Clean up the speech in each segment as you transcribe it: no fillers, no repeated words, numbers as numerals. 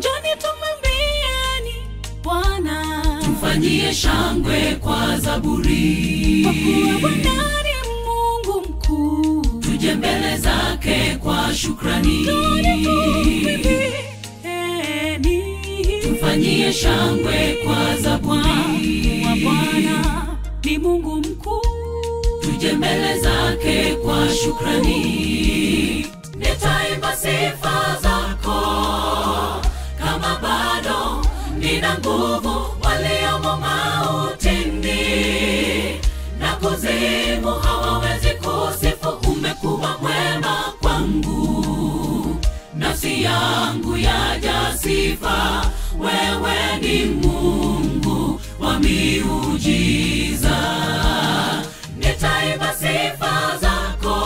njoni tumwimbieni Bwana, tufanyie shangwe kwa zaburi, kwa kuwa Bwana ni Mungu mkuu. tuje mbele zake kwa shukrani, tufanyie shangwe kwa zaburi, kwa Bwana ni Mungu mkuu. tuje mbele zake kwa shukrani. Nitaimba sifa zako kama bado nina nguvu, waliomo mautini na kuzimu hawawezi kusifu. Umekuwa mwema kwangu, nafsi yangu yaja sifa. Wewe ni Mungu wa miujiza. Nitaimba sifa zako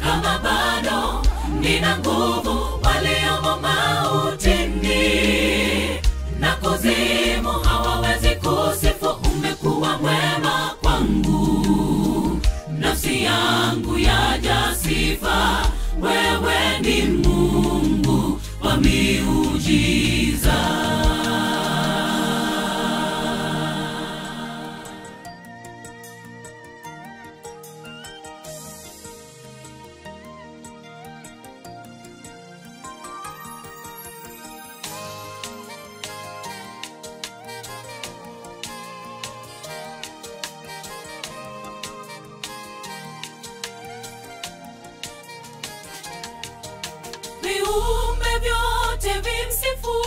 kama bado nina nguvu, waliomo mautini na kuzimu hawawezi kusifu. Umekuwa mwema kwangu, nafsi yangu yaja sifa. Wewe ni Mungu wa miujiza. Viumbe vyote vimsifu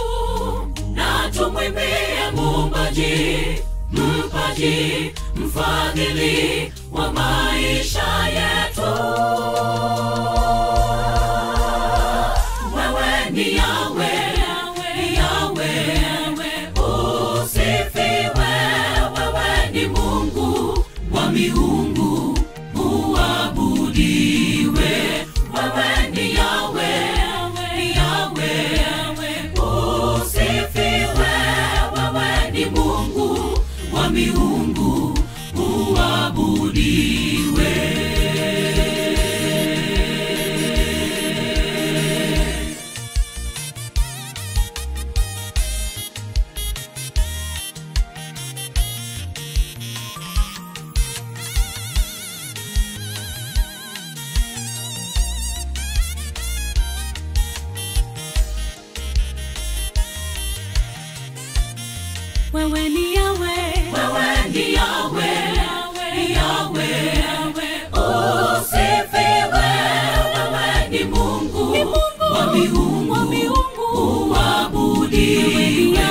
na tumwimbie Muumbaji, mpaji, mfadhili wa maisha yetu. Wewe ni Yahweh, Yahweh, usifiwe. Wewe ni Mungu wa miungu, uabudiwe. Wewe ni Yahweh, Mungu wa miungu, uabudiwe. Wewe ni Yahweh, wewe ni Yahweh, Yahweh, usifiwe. Wewe ni Mungu wa miungu, uabudiwe.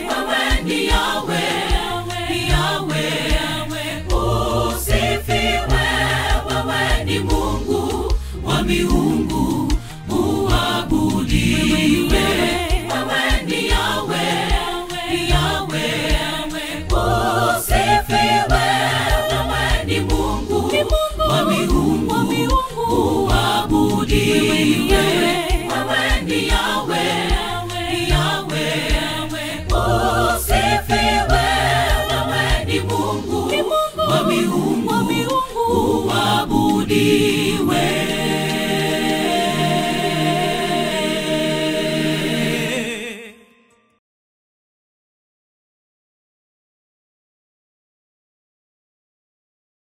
Wewe ni Yahweh, Yahweh, usifiwe. Wewe ni Mungu wa miungu, uabudiwe. Wewe ni Yahweh, usifiwe. Wewe ni Mungu wa miungu, uabudiwe. Wewe ni Yahweh, usifiwe. Wewe ni Mungu wa miungu, uabudiwe.